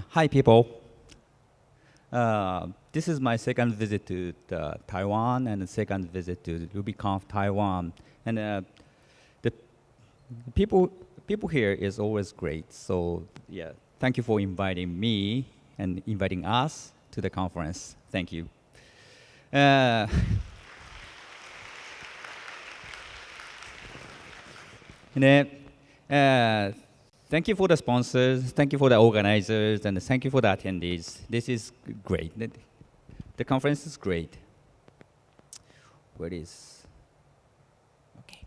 Hi, people. This is my second visit to Taiwan and the second visit to RubyConf Taiwan. And the people here is always great. So yeah, thank you for inviting me and inviting us to the conference. Thank you. Thank you for the sponsors, thank you for the organizers, and thank you for the attendees. This is great. The conference is great. Where is? Okay.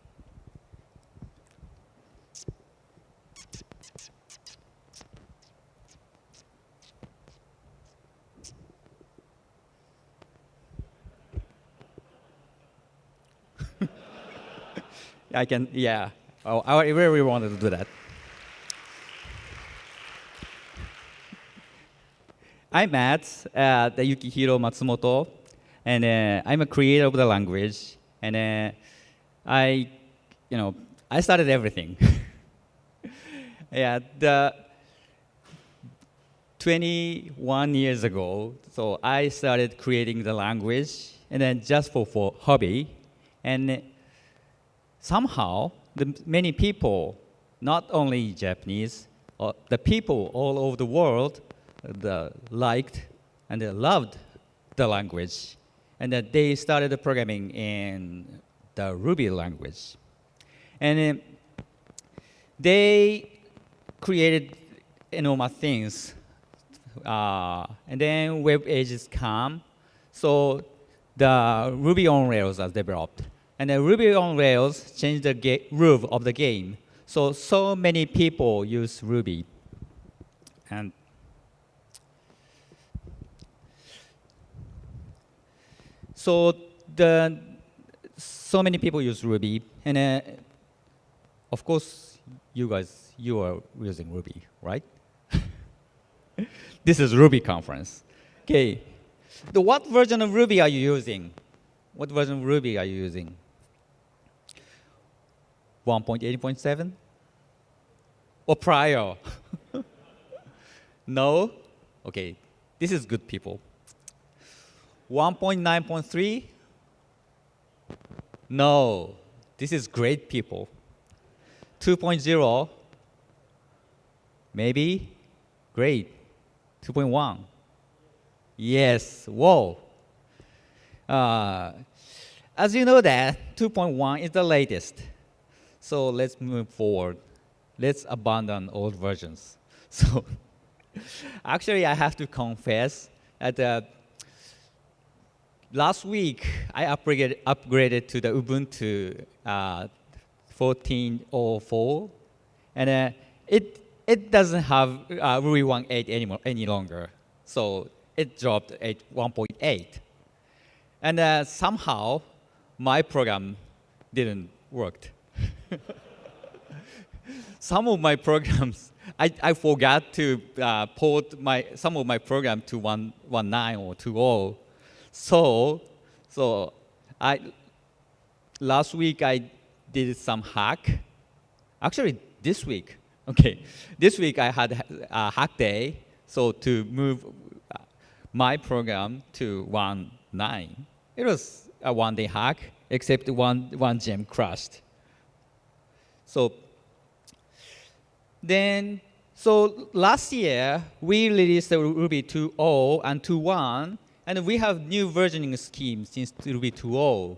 I can, yeah. Oh, I really wanted to do that. I'm Matz, the Yukihiro Matsumoto, and I'm a creator of the language. And I started everything. Yeah, 21 years ago, so I started creating the language, and then just for hobby, and somehow many people, not only Japanese, the people all over the world, liked and they loved the language, and that they started programming in the Ruby language. And they created enormous things. And then web pages come, so the Ruby on Rails was developed. And the Ruby on Rails changed the rule of the game. So many people use Ruby. And so many people use Ruby, and of course, you are using Ruby, right? This is Ruby conference. Okay, what version of Ruby are you using? What version of Ruby are you using? 1.8.7 or prior? No? Okay, this is good people. 1.9.3? No, this is great people. 2.0? Maybe? Great. 2.1? Yes, whoa. As you know that, 2.1 is the latest. So let's move forward. Let's abandon old versions. So actually, I have to confess that last week, I upgraded to the Ubuntu 14.04, and it doesn't have Ruby 1.8 any longer. So it dropped at 1.8. And somehow, my program didn't work. Some of my programs, I forgot to port some of my program to 1.9 or 2.0. So last week I did some hack. Actually, this week I had a hack day. So to move my program to 1.9, it was a one-day hack, except one gem crashed. So last year we released the Ruby 2.0 and 2.1. And we have new versioning scheme since Ruby 2.0,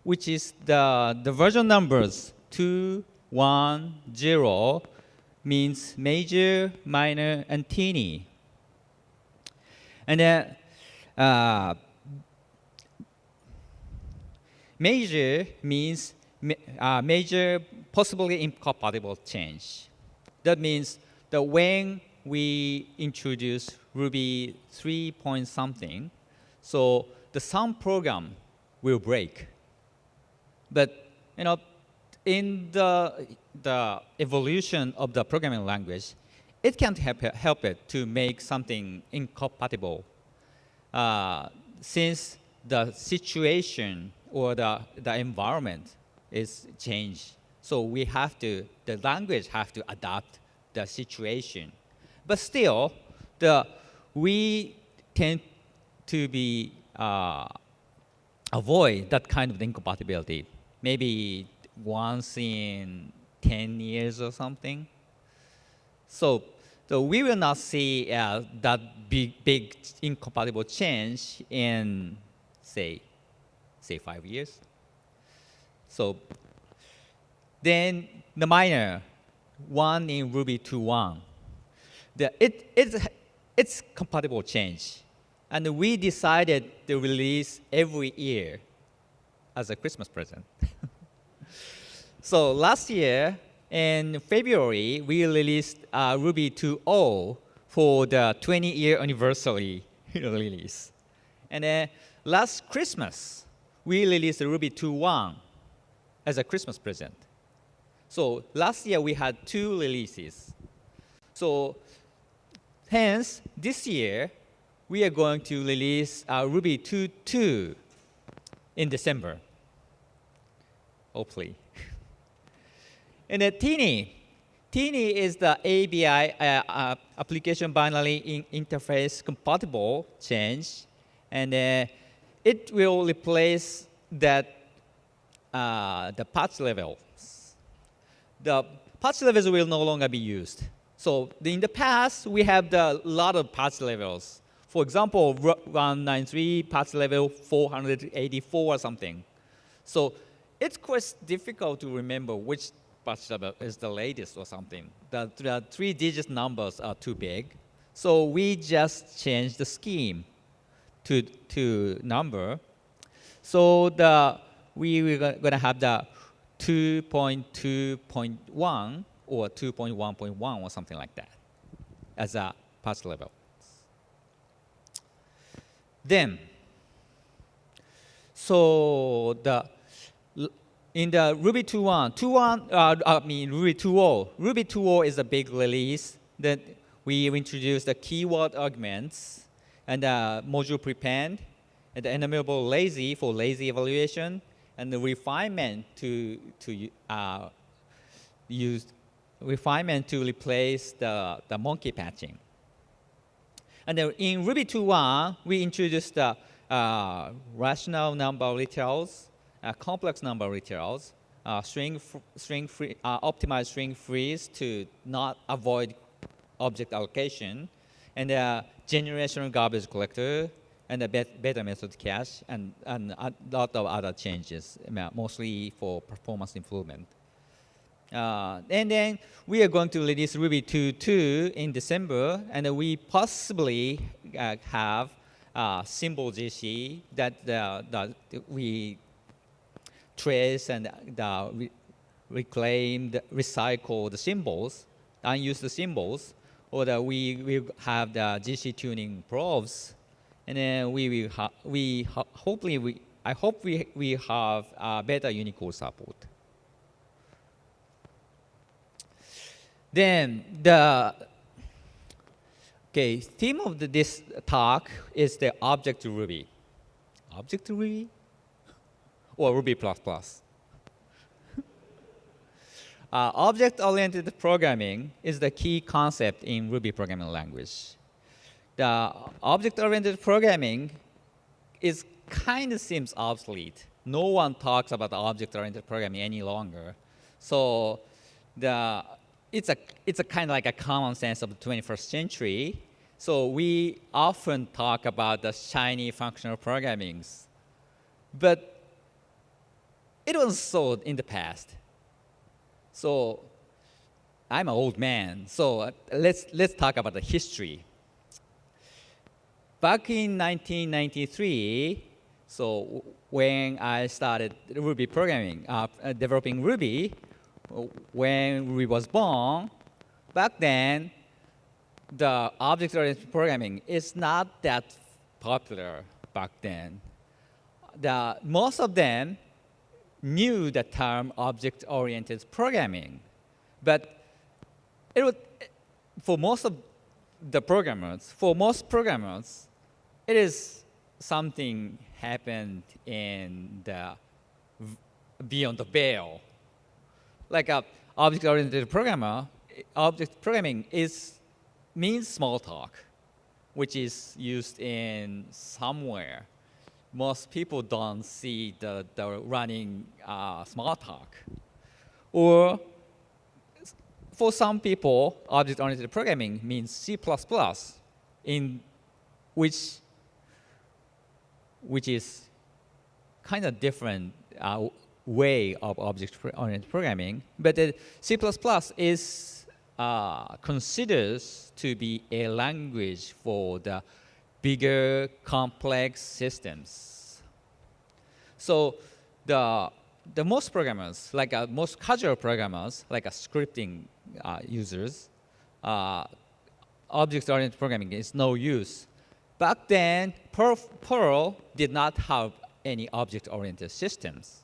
which is the version numbers 2, 1, 0 means major, minor, and teeny. And major means major possibly incompatible change. That means that when we introduce Ruby 3 point something, so some program will break. But in the evolution of the programming language, it can't help it to make something incompatible, since the situation or the environment is changed. So the language have to adapt the situation. But still, we tend to be avoid that kind of incompatibility. Maybe once in 10 years or something. So we will not see that big incompatible change in, say 5 years. So then the minor one in Ruby 2.1, it's compatible change. And we decided to release every year as a Christmas present. So last year, in February, we released Ruby 2.0 for the 20-year anniversary release. And then last Christmas, we released Ruby 2.1 as a Christmas present. So last year, we had 2 releases. So hence, this year, we are going to release Ruby 2.2 in December, hopefully. And then Teeny is the ABI application binary interface compatible change, and it will replace that the patch levels. The patch levels will no longer be used. So in the past, we have a lot of patch levels. For example, 193 patch level 484 or something. So it's quite difficult to remember which patch level is the latest or something. The 3-digit numbers are too big. So we just changed the scheme to number. So we're going to have the 2.2.1 or 2.1.1 or something like that as a patch level. Then, so in the Ruby 2.1, Ruby 2.0. Ruby 2.0 is a big release that we introduced the keyword arguments and the module prepend and the enumerable lazy for lazy evaluation and the refinement to replace the monkey patching. And then in Ruby 2.1, we introduced the rational number literals, complex number literals, optimized string freeze to not avoid object allocation, and generational garbage collector, and the beta method cache, and a lot of other changes, mostly for performance improvement. And then we are going to release Ruby 2.2 in December, and we possibly have symbol GC that we trace and recycle the symbols, unused symbols, or that we will have the GC tuning probes, and then I hope we have better Unicode support. Then theme of this talk is the Object Ruby. Object Ruby? Or Ruby++. Object-oriented programming is the key concept in Ruby programming language. The object-oriented programming kind of seems obsolete. No one talks about object-oriented programming any longer. So it's a kind of like a common sense of the 21st century. So we often talk about the shiny functional programmings. But it was so in the past. So I'm an old man. So let's talk about the history. Back in 1993, so when I started Ruby programming, developing Ruby, when Ruby was born, back then, the object-oriented programming is not that popular back then. Most of them knew the term object-oriented programming, but for most programmers, it is something happened in the beyond the veil. Like a object-oriented object programming is means small talk, which is used in somewhere. Most people don't see the running small talk. Or for some people, object-oriented programming means C++, in which is kind of different way of object-oriented programming. But C++ is considers to be a language for the bigger, complex systems. So the most programmers, like most casual programmers, like scripting users, object-oriented programming is no use. Back then, Perl did not have any object-oriented systems.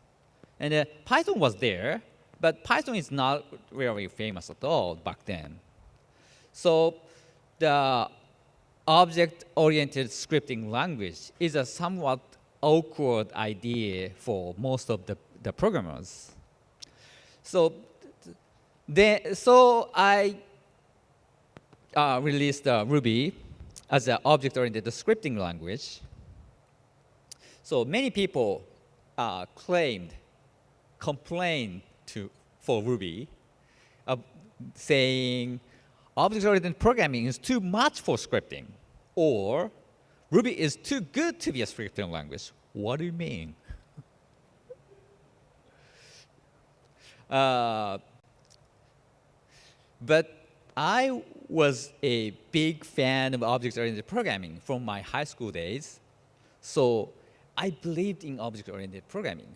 And Python was there, but Python is not really famous at all back then. So the object-oriented scripting language is a somewhat awkward idea for most of the programmers. So I released Ruby as an object-oriented scripting language. So many people complained for Ruby, saying object-oriented programming is too much for scripting, or Ruby is too good to be a scripting language. What do you mean? But I was a big fan of object-oriented programming from my high school days, so I believed in object-oriented programming.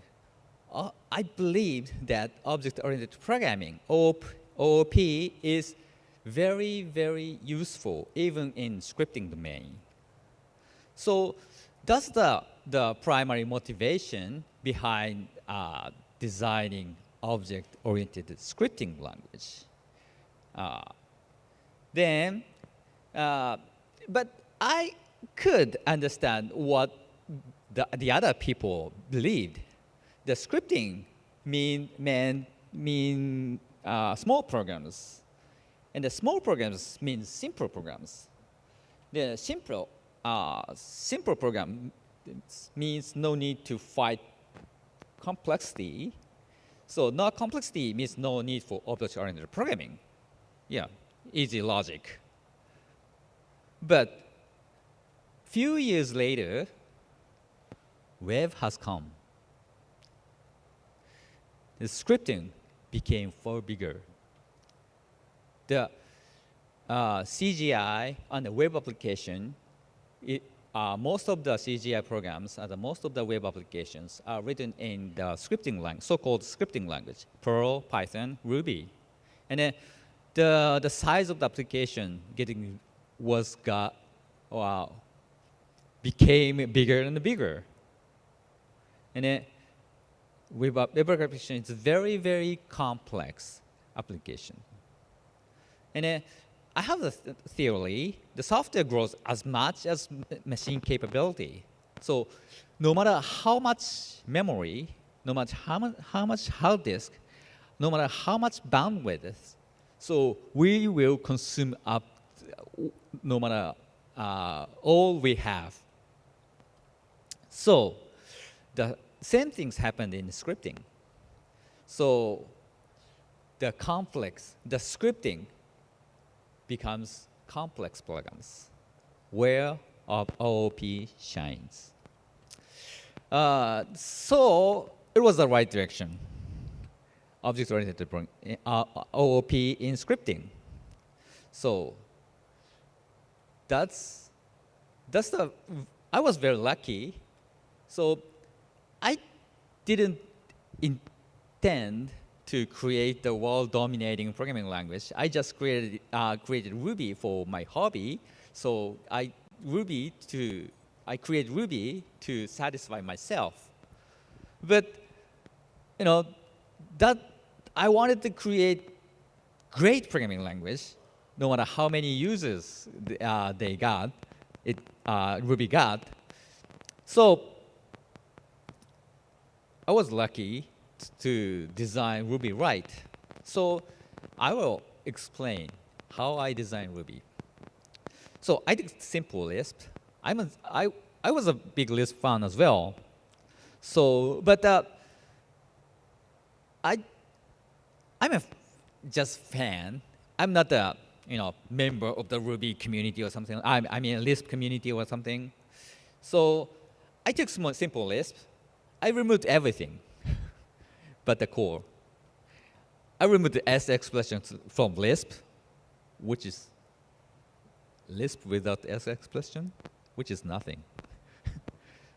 I believed that object-oriented programming, OOP, is very, very useful, even in scripting domain. So that's the primary motivation behind designing object-oriented scripting language. But I could understand what the other people believed. The scripting mean small programs, and the small programs mean simple programs. The simple program means no need to fight complexity. So no complexity means no need for object-oriented programming. Yeah, easy logic. But few years later, web has come. The scripting became far bigger. The CGI on the web application, most of the CGI programs and most of the web applications are written in the scripting language, so-called scripting language, Perl, Python, Ruby. And then the size of the application became bigger and bigger. And then web application is a very, very complex application. And I have a theory, the software grows as much as machine capability. So no matter how much memory, no matter how much hard disk, no matter how much bandwidth, so we will consume up no matter all we have. So the same things happened in scripting. So the scripting becomes complex programs where OOP shines. So it was the right direction. Object-oriented OOP in scripting. So I was very lucky. So I didn't intend to create the world-dominating programming language. I just created Ruby for my hobby. So I created Ruby to satisfy myself. But that I wanted to create great programming language, no matter how many users Ruby got. So I was lucky to design Ruby right. So I will explain how I design Ruby. So I did simple Lisp. I was a big Lisp fan as well. So, but I'm a just fan. I'm not a member of the Ruby community or something. I mean a Lisp community or something. So I took simple Lisp. I removed everything but the core. I removed the S expressions from Lisp, which is Lisp without S expression, which is nothing.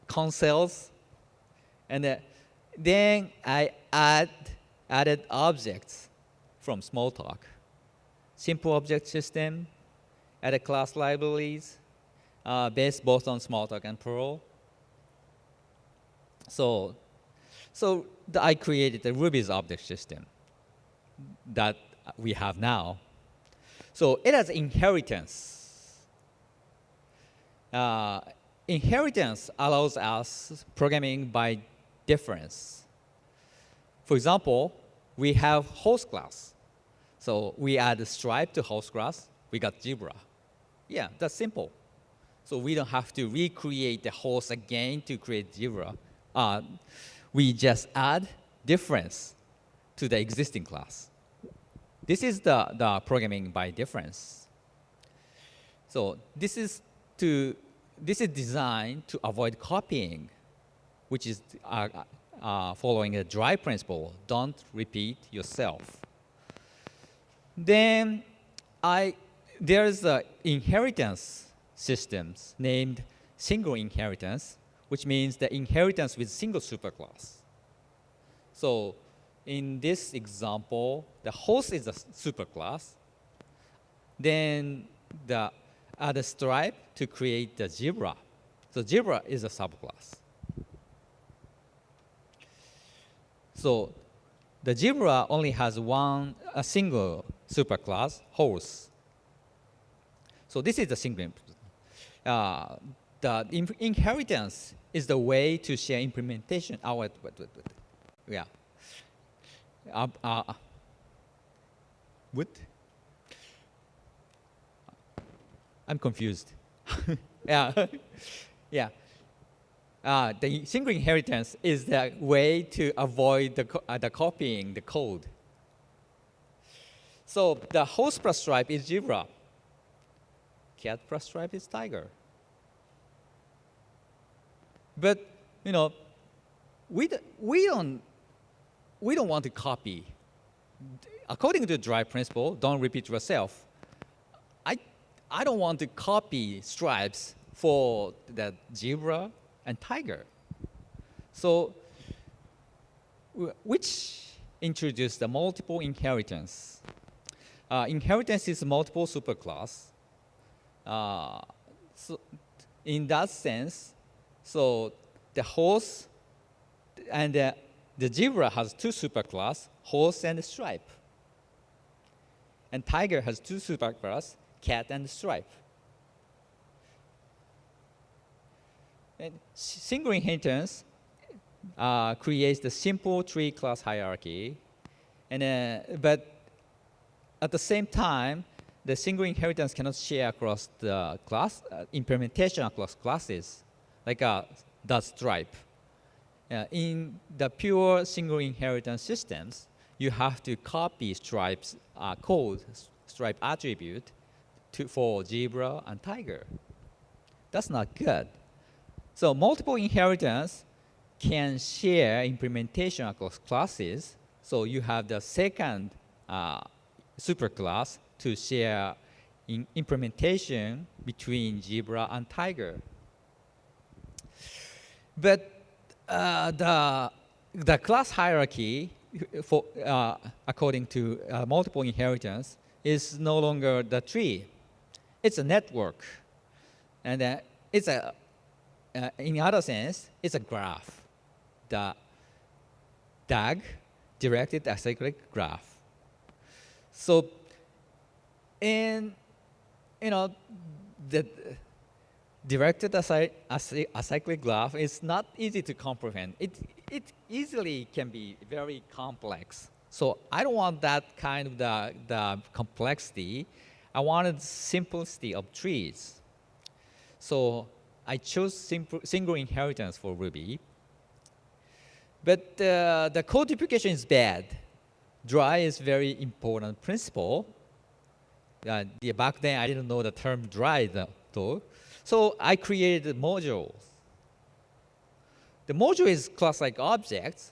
Consoles, and then I added objects from Smalltalk. Simple object system, added class libraries, based both on Smalltalk and Perl. So I created a Ruby's object system that we have now. So it has inheritance. Inheritance allows us programming by difference. For example, we have host class. So we add a stripe to host class. We got Zebra. Yeah, that's simple. So we don't have to recreate the host again to create Zebra. We just add difference to the existing class. This is the programming by difference. So this is designed to avoid copying, which is following a dry principle. Don't repeat yourself. Then there's inheritance systems named single inheritance, which means the inheritance with single superclass. So in this example, the host is a superclass. Then add a stripe to create the Zebra. So Zebra is a subclass. So the Zebra only has a single superclass, host. So this is the single. The inheritance is the way to share implementation. Wait. Yeah. What? I'm confused. Yeah. Yeah. The single inheritance is the way to avoid the copying the code. So the host plus stripe is Zebra. Cat plus stripe is Tiger. But we don't want to copy. According to the dry principle, don't repeat yourself. I don't want to copy stripes for the Zebra and Tiger. So which introduced the multiple inheritance. Inheritance is multiple superclass. So in that sense, so the host and the Zebra has two superclass, host and stripe. And Tiger has two superclass, cat and stripe. And single inheritance creates the simple tree class hierarchy. But at the same time, the single inheritance cannot share across the class, implementation across classes, like the stripe. In the pure single inheritance systems, you have to copy stripe's code, stripe attribute for Zebra and Tiger. That's not good. So multiple inheritance can share implementation across classes. So you have the second superclass to share implementation between Zebra and Tiger. But the class hierarchy, according to multiple inheritance, is no longer the tree. It's a network, and it's in other sense, it's a graph. The DAG, directed acyclic graph. So, the directed acyclic graph is not easy to comprehend. It easily can be very complex. So I don't want that kind of the complexity. I wanted simplicity of trees. So I chose single inheritance for Ruby. But the code duplication is bad. Dry is very important principle. Back then, I didn't know the term dry, though. So I created modules. The module is class-like objects,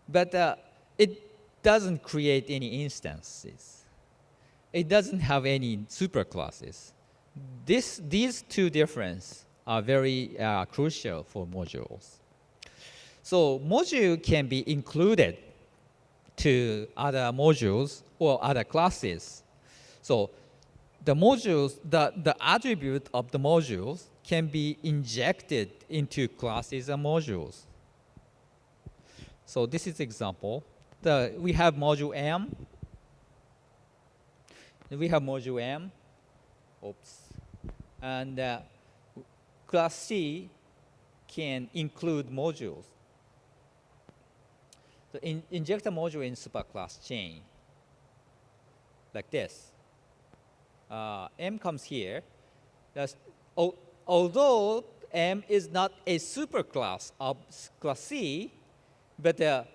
but it doesn't create any instances. It doesn't have any superclasses. These two differences are very crucial for modules. So module can be included to other modules or other classes. So the modules, the attribute of the modules can be injected into classes and modules. So this is example. We have module M. We have module M. Oops. And class C can include modules. So inject a module in superclass chain, like this. M comes here. Although M is not a superclass of class C, but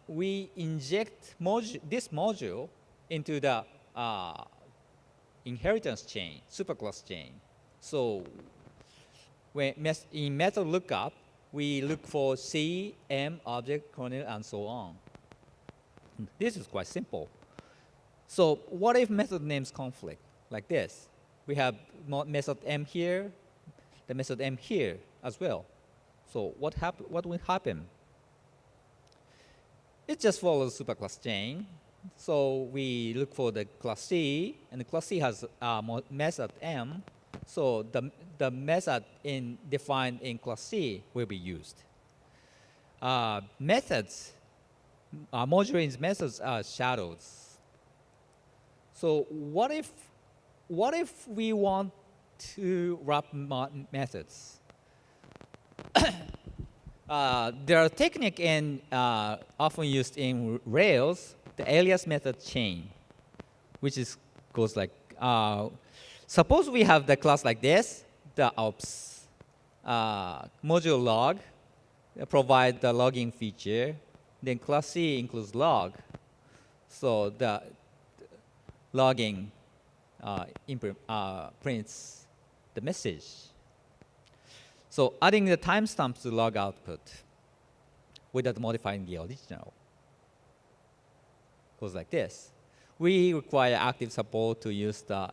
we inject this module into the inheritance chain, superclass chain. So in method lookup, we look for C, M, object, kernel, and so on. This is quite simple. So what if method names conflict? Like this. We have method M here, the method M here as well. So what will happen? It just follows superclass chain. So we look for the class C, and the class C has method M. So the method defined in class C will be used. Methods, module methods are shadows. So what if we want to wrap methods? There are technique often used in Rails, the alias method chain, which goes like, suppose we have the class like this, the ops module log provide the logging feature, then class C includes log, so the logging prints the message. So adding the timestamp to log output without modifying the original goes like this. We require active support to use the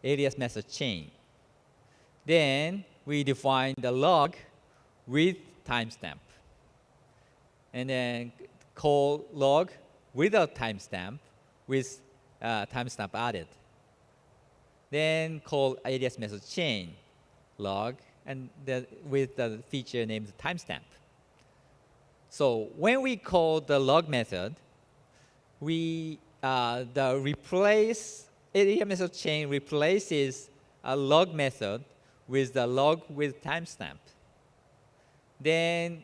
alias method chain. Then we define the log with timestamp. And then call log without timestamp with timestamp added. Then call alias method chain log and with the feature named timestamp. So when we call the log method, the replace alias method chain replaces a log method with the log with timestamp. Then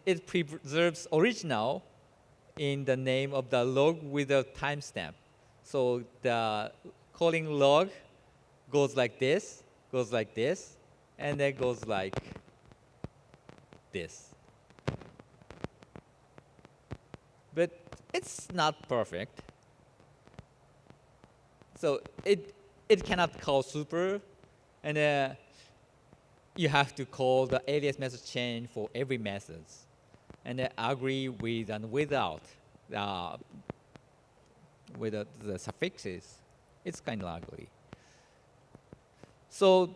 it preserves original in the name of the log with a timestamp. So the calling log goes like this, and then goes like this. But it's not perfect. So it cannot call super, and you have to call the alias method chain for every method, and agree with and without with the suffixes. It's kind of ugly. So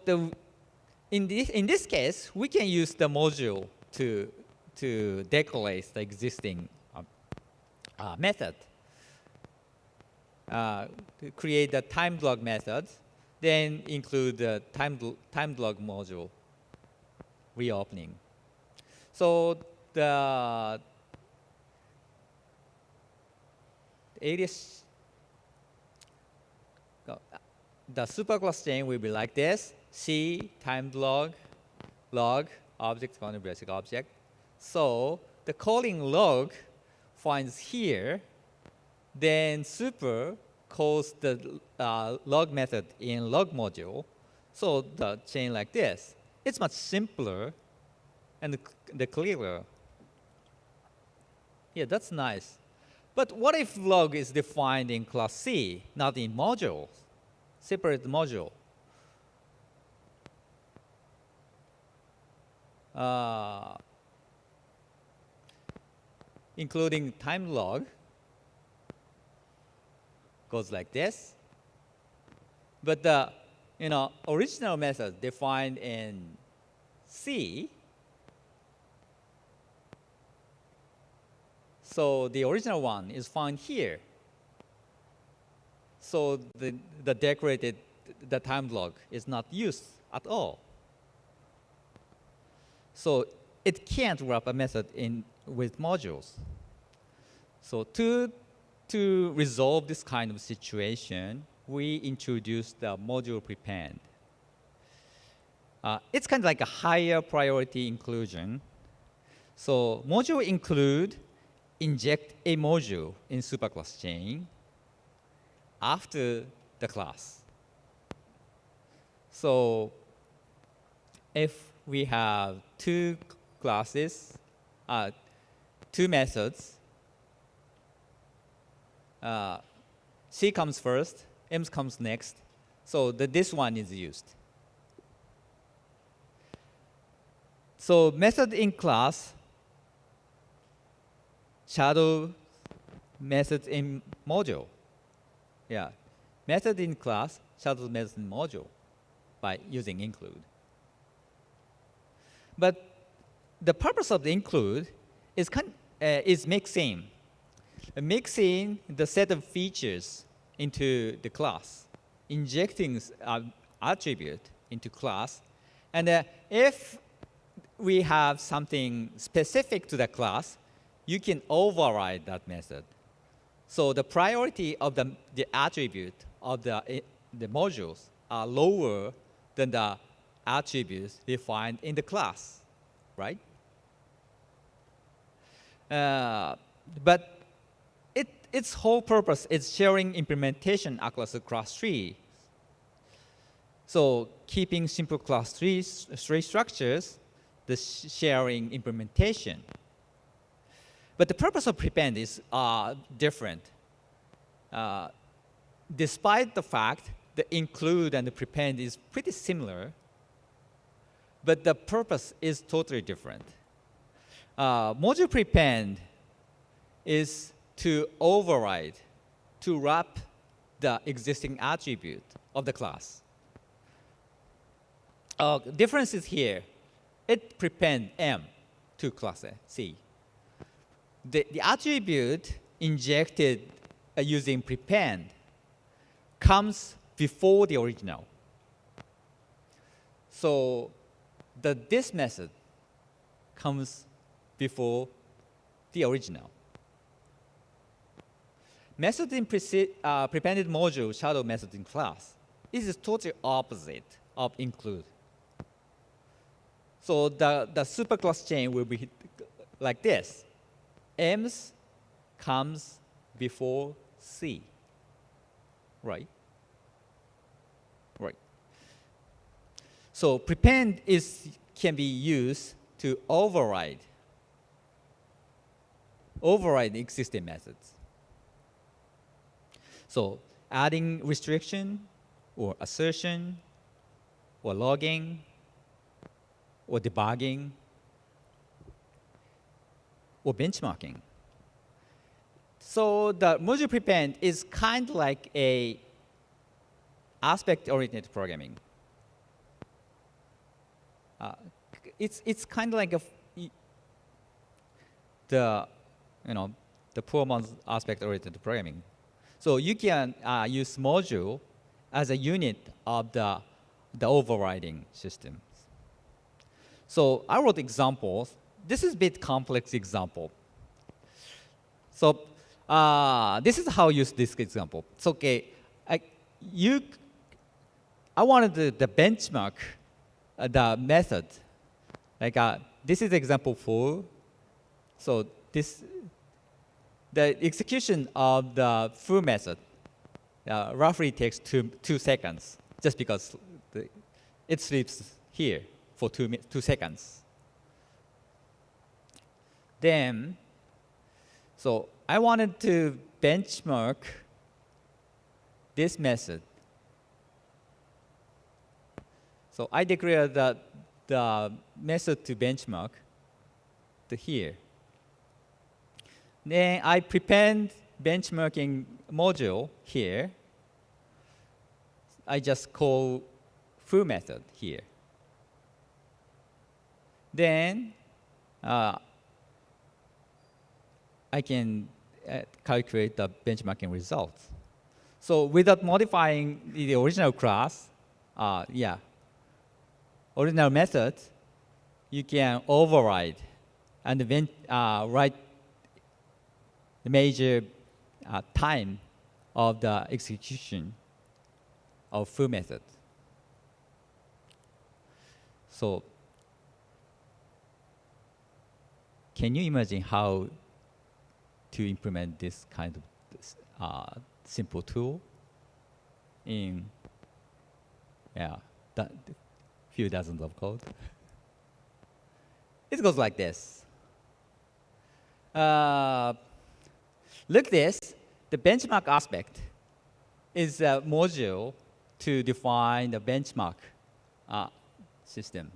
in this case, we can use the module to decorate the existing method. To create the timed log method, then include the timed log module reopening. So the alias, the superclass chain will be like this: C timed log, object, basic object. So the calling log finds here, then super calls the log method in log module. So the chain like this, it's much simpler and the clearer. Yeah, that's nice. But what if log is defined in class C, not in module, separate module? Including time log goes like this. But the original method defined in C, so the original one is found here. So the decorated time log is not used at all. So it can't wrap a method in with modules. So to resolve this kind of situation, we introduced the module prepend. It's kind of like a higher priority inclusion. So module include inject a module in superclass chain after the class. So if we have two classes, two methods, C comes first, M comes next, so this one is used. So method in class shadow method in module. Yeah, method in class shadows method in module by using include. But the purpose of the include is mixing the set of features into the class, injecting attribute into class, and if we have something specific to the class, you can override that method. So the priority of the attribute of the modules are lower than the attributes defined in the class, right? But its whole purpose is sharing implementation across the class tree. So keeping simple class tree structures, the sharing implementation. But the purpose of prepend is different. Despite the fact the include and the prepend is pretty similar, but the purpose is totally different. Module prepend is to override, to wrap the existing attribute of the class. Difference is here. It prepend M to class C. The attribute injected using prepend comes before the original. So this method comes before the original. Method in prepended module shadow method in class is totally opposite of include. So the superclass chain will be like this. M's comes before C, right? Right. So prepend can be used to override existing methods. So adding restriction or assertion or logging or debugging or benchmarking. So the module prepend is kind of like a aspect-oriented programming. It's kind of like the poor man's aspect-oriented programming. So you can use module as a unit of the overriding system. So I wrote examples. This is a bit complex example. So this is how I use this example. It's okay. I wanted the benchmark the method. Like this is example 4. So the execution of the foo method roughly takes 2 seconds, just because it sleeps here for 2 seconds. Then, so I wanted to benchmark this method. So I declared that the method to benchmark to here. Then I prepared benchmarking module here. I just call foo method here. Then I can calculate the benchmarking results. So without modifying the original class, original method, you can override and write the major time of the execution of foo method. So can you imagine how to implement this kind of simple tool in few dozens of code? It goes like this. Look this. The benchmark aspect is a module to define the benchmark system.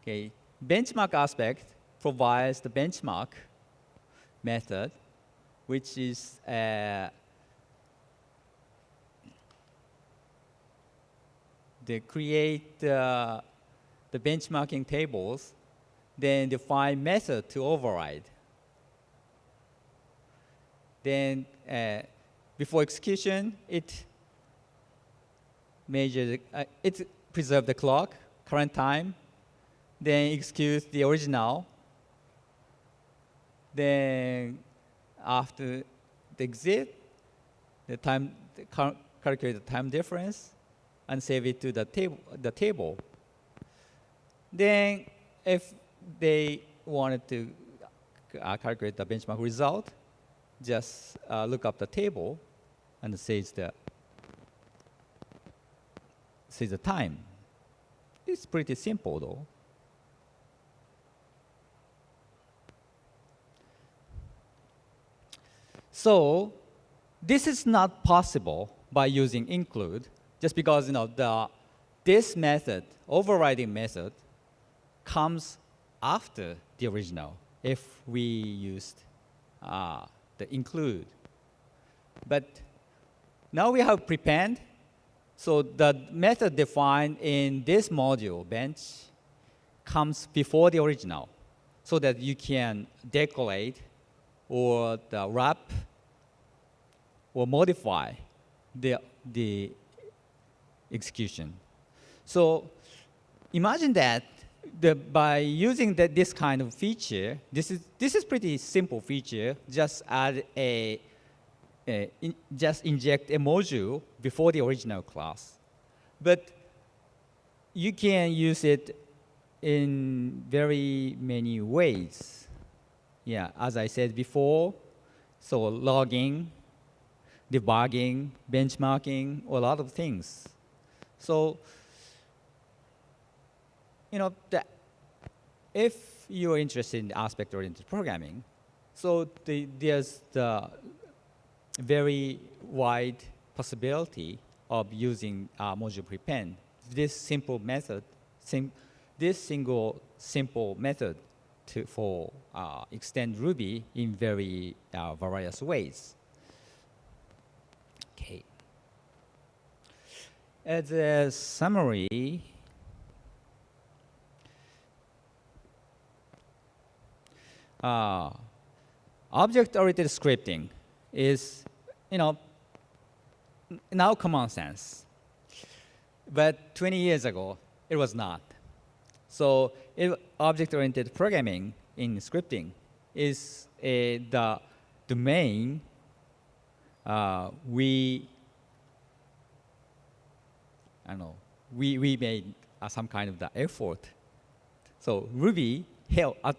Okay, benchmark aspect provides the benchmark method, which is they create the benchmarking tables, then define method to override. Then before execution, it preserves the clock, current time, then executes the original. Then after the exit, calculate the time difference and save it to the table. Then if they wanted to calculate the benchmark result, just look up the table and says the time. It's pretty simple though. So this is not possible by using include, just because this method, overriding method, comes after the original if we used the include. But now we have prepend, so the method defined in this module, bench, comes before the original, so that you can decorate or wrap or modify the execution. So imagine that by using this kind of feature, this is pretty simple feature. Just add just inject a module before the original class, but you can use it in very many ways. Yeah, as I said before, so logging, debugging, benchmarking, a lot of things. So, if you're interested in aspect-oriented programming, so there's the very wide possibility of using module prepend. This simple method, simple method for extend Ruby in very various ways. Okay. As a summary, object-oriented scripting is, now common sense. But 20 years ago, it was not. So object-oriented programming in scripting is the domain we made some kind of the effort. So Ruby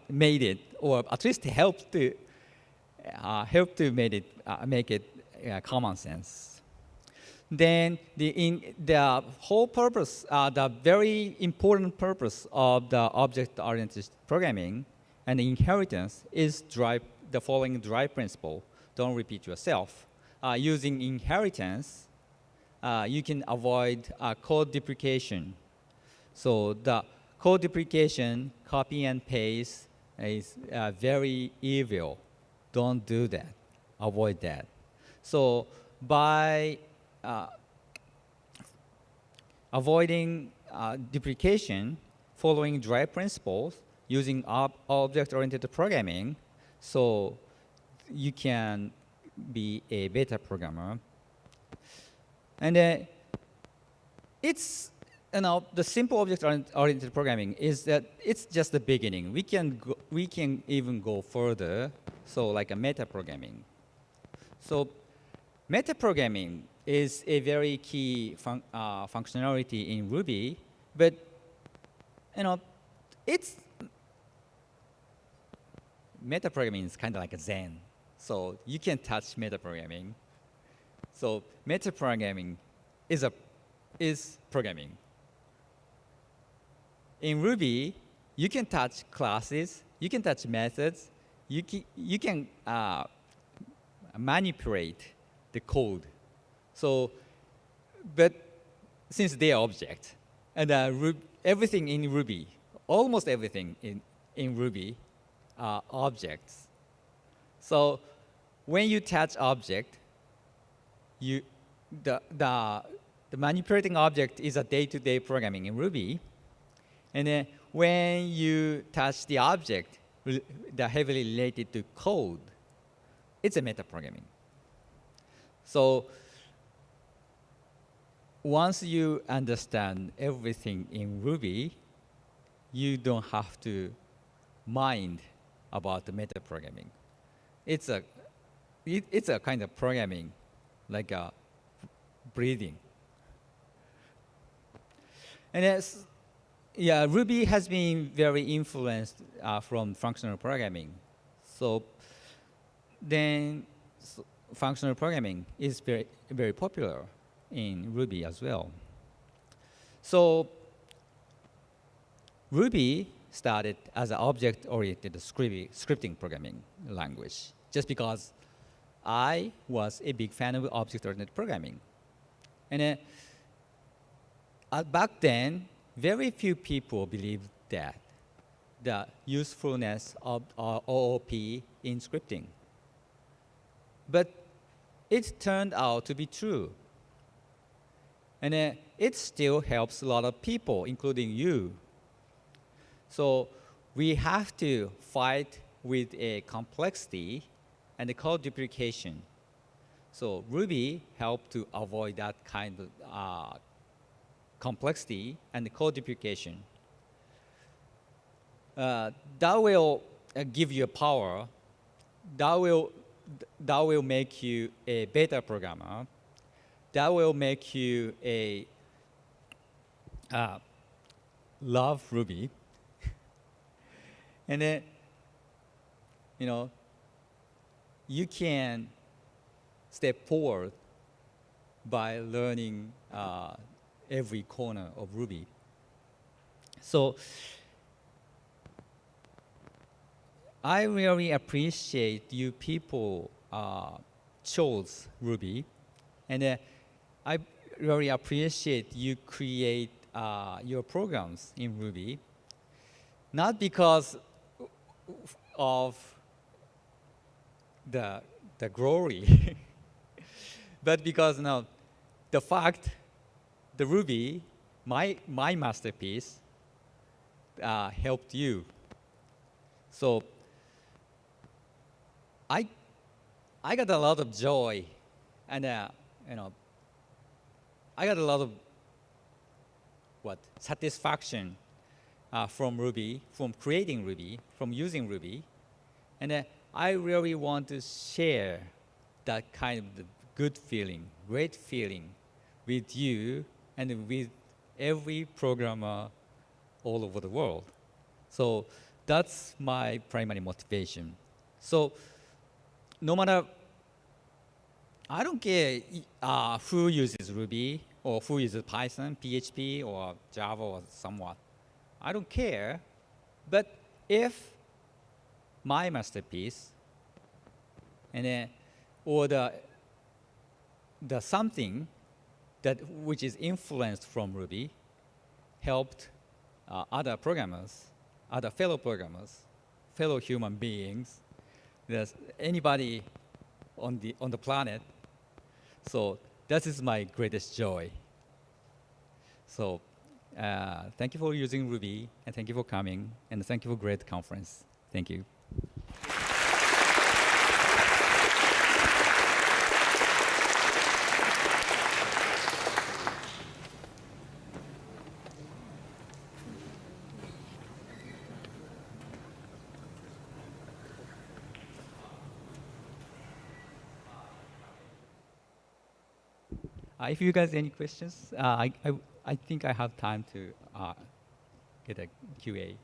made it, or at least helped to make it common sense. then the whole purpose, the very important purpose of the object-oriented programming and the inheritance is the following drive principle. Don't repeat yourself. Using inheritance, you can avoid code duplication. So the code duplication, copy and paste, is very evil. Don't do that. Avoid that. So by avoiding duplication, following drive principles, using object-oriented programming, so you can be a better programmer. And it's, the simple object-oriented programming is that it's just the beginning. We can even go further, so like a meta-programming. So meta-programming is a very key functionality in Ruby, but meta-programming is kind of like a Zen. So you can touch meta-programming. So meta-programming is programming. In Ruby, you can touch classes, you can touch methods, you can manipulate the code. So, but since they are objects, and everything in Ruby, almost everything in Ruby are objects. So when you touch object, the manipulating object is a day-to-day programming in Ruby. And then when you touch the object that heavily related to code, it's a meta-programming. So once you understand everything in Ruby, you don't have to mind about the meta-programming. It's a kind of programming, like a breathing. And Ruby has been very influenced from functional programming. So then functional programming is very, very popular in Ruby as well. So Ruby started as an object-oriented scripting programming language, just because I was a big fan of object-oriented programming. And back then, very few people believed that the usefulness of OOP in scripting. But it turned out to be true. And it still helps a lot of people, including you. So we have to fight with a complexity and the code duplication. So Ruby helped to avoid that kind of complexity and the code duplication. That will give you a power. That will make you a better programmer. That will make you a love Ruby. And then, you can step forward by learning every corner of Ruby. So I really appreciate you people chose Ruby, and I really appreciate you create your programs in Ruby, not because of the glory, but because the fact the Ruby, my masterpiece, helped you. So I got a lot of joy, and I got a lot of satisfaction from Ruby, from creating Ruby, from using Ruby, and I really want to share that kind of good feeling, great feeling, with you and with every programmer all over the world. So that's my primary motivation. So no matter I don't care who uses Ruby or who uses Python, PHP, or Java or somewhat. I don't care. But if my masterpiece and then, or the something that which is influenced from Ruby helped other programmers, other fellow programmers, fellow human beings, there's anybody on the planet. So that is my greatest joy. So thank you for using Ruby, and thank you for coming, and thank you for great conference. Thank you. If you guys any questions, I think I have time to get a QA.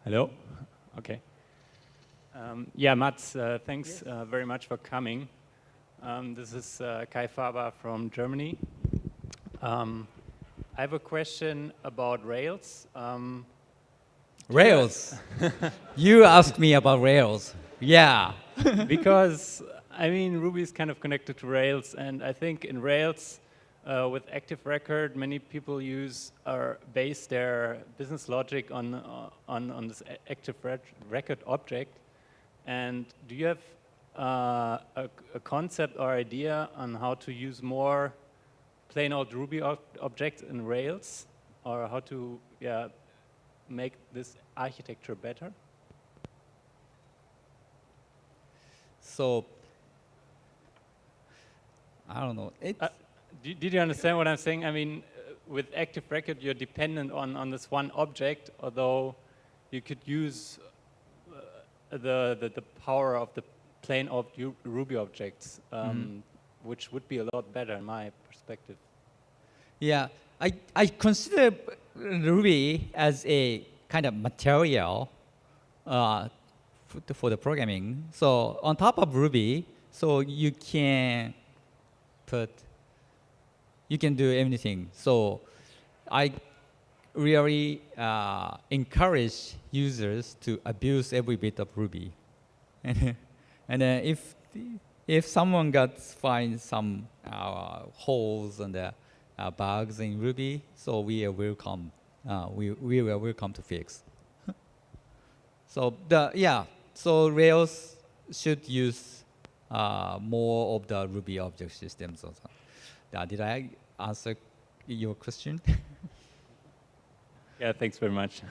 Hello. Okay. Yeah, Mats, thanks very much for coming. This is Kai Faber from Germany. I have a question about Rails. Rails. You asked me about Rails. Yeah. Because, I mean, Ruby is kind of connected to Rails, and I think in Rails, with Active Record, many people base their business logic on this Active Record object. And do you have a concept or idea on how to use more plain old Ruby objects in Rails, or how to make this architecture better? So I don't know. Did you understand what I'm saying? I mean, with Active Record, you're dependent on this one object, although you could use the power of the plain old Ruby objects, which would be a lot better in my perspective. Yeah, I consider Ruby as a kind of material for the programming. So on top of Ruby, so you can do anything. So I really encourage users to abuse every bit of Ruby. And if someone finds some holes and bugs in Ruby, so we are welcome. We are welcome to fix. So so Rails should use more of the Ruby object systems also. Did I answer your question? Yeah, thanks very much.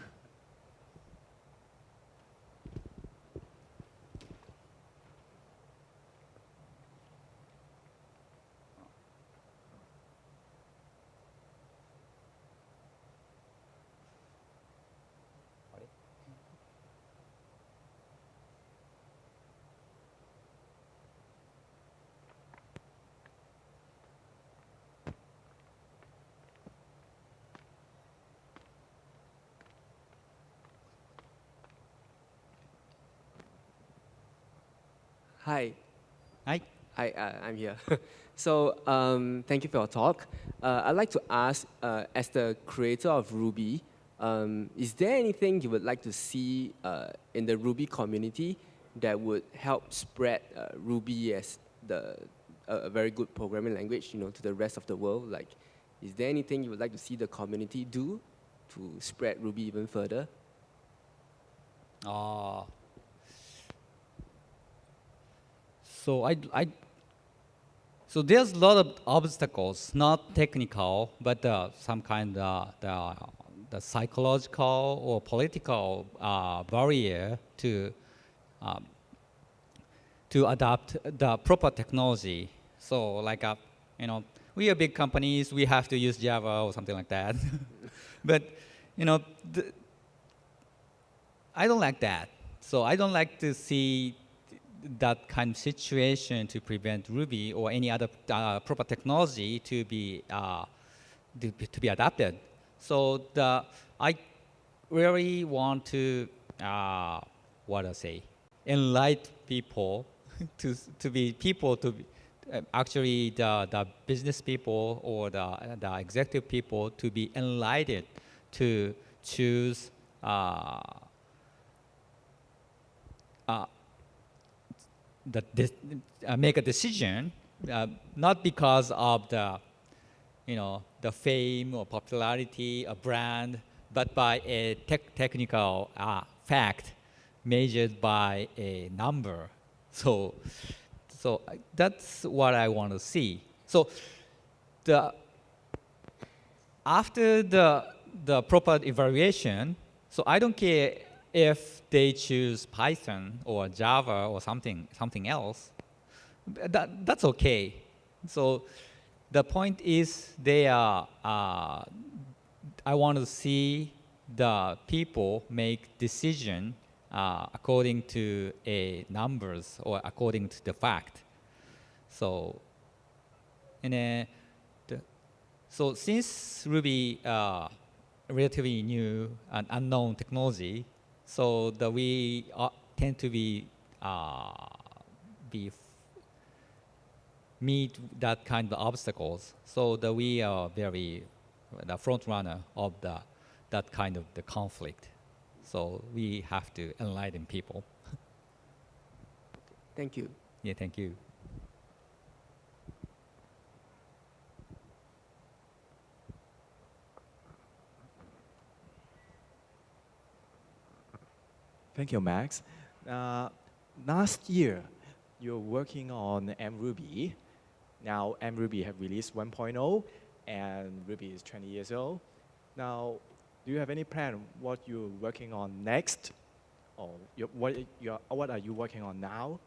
Hi. Hi. Hi, I'm here. So thank you for your talk. I'd like to ask, as the creator of Ruby, is there anything you would like to see in the Ruby community that would help spread Ruby as a very good programming language, to the rest of the world? Like, is there anything you would like to see the community do to spread Ruby even further? So there's a lot of obstacles, not technical, but some kind of the psychological or political barrier to adopt the proper technology. So like, we are big companies, we have to use Java or something like that. But, I don't like that. So I don't like to see that kind of situation to prevent Ruby or any other proper technology to be adapted. So I really want to, enlighten people to be actually the business people or the executive people to be enlightened to choose make a decision, not because of the fame or popularity or brand, but by a technical fact measured by a number. So that's what I want to see. So after the proper evaluation, so I don't care if they choose Python or Java or something else. That's okay. So the point is I want to see the people make decision according to numbers or according to the fact. So, so since Ruby relatively new and unknown technology, so that we tend to meet that kind of obstacles. So that we are very the front runner of that kind of the conflict. So we have to enlighten people. Thank you. Yeah, thank you. Thank you, Max. Last year, you're working on mRuby. Now, mRuby have released 1.0, and Ruby is 20 years old. Now, do you have any plan what you're working on next? Or what are you working on now?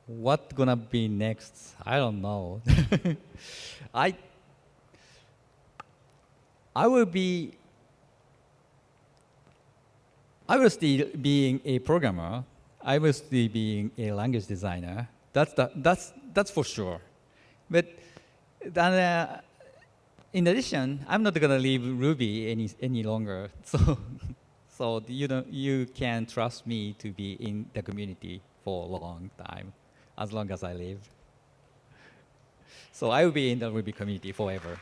What's gonna be next? I don't know. I will still being a programmer. I will still being a language designer. That's for sure. But then, in addition, I'm not gonna leave Ruby any longer. So you can trust me to be in the community for a long time, as long as I live. So I will be in the Ruby community forever.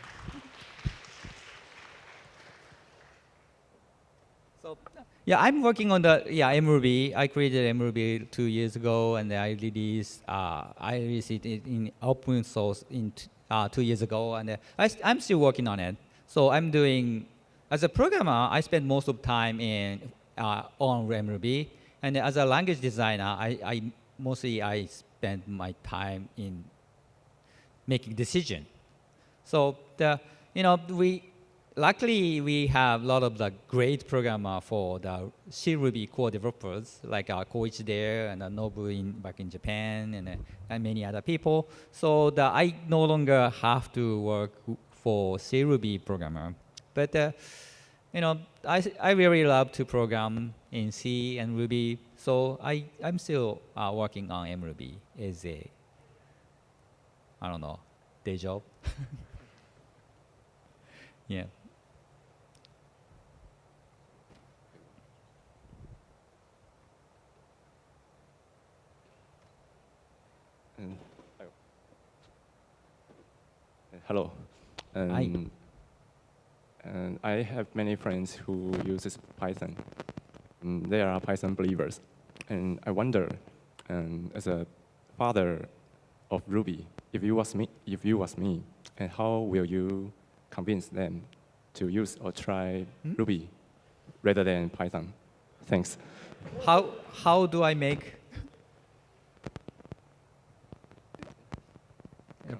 So yeah, I'm working on mRuby. I created mRuby 2 years ago, and I released it in open source in 2 years ago, and I'm still working on it. So I'm doing, as a programmer, I spend most of the time on mRuby, and as a language designer, I mostly spend my time in making decision. So luckily we have a lot of the great programmer for the C Ruby core developers, like Koichi there and Nobu back in Japan, and many other people. So I no longer have to work for C Ruby programmer. But I really love to program in C and Ruby. So I'm still working on mRuby as a, I don't know, day job. Yeah. Hello. Hi. And I have many friends who uses Python. They are Python believers. And I wonder, as a father of Ruby, if you was me, and how will you convince them to use or try Ruby rather than Python? Thanks. How do I make?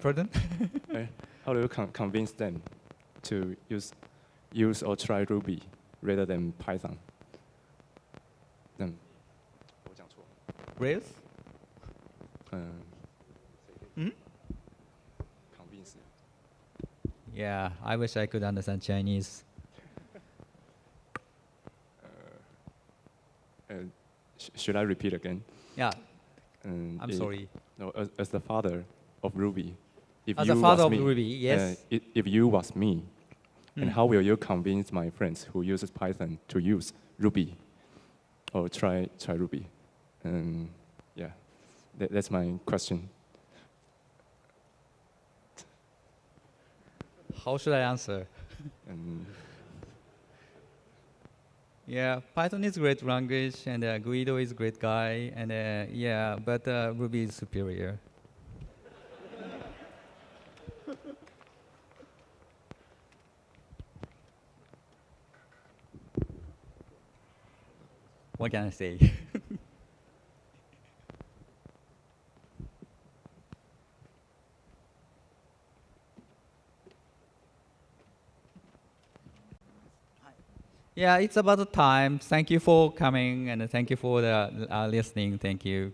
Pardon? How do you convince them to use or try Ruby rather than Python. 我讲错。Rails? Convince. Yeah, I wish I could understand Chinese. Should I repeat again? Yeah, I'm sorry. No, as the father of Ruby, if As you a father was of me, Ruby, yes. If you was me, and Mm. how will you convince my friends who uses Python to use Ruby or try Ruby? Yeah, that's my question. How should I answer? Yeah, Python is a great language, and Guido is a great guy, and yeah, but Ruby is superior. What can I say? Yeah, it's about the time. Thank you for coming, and thank you for the listening. Thank you.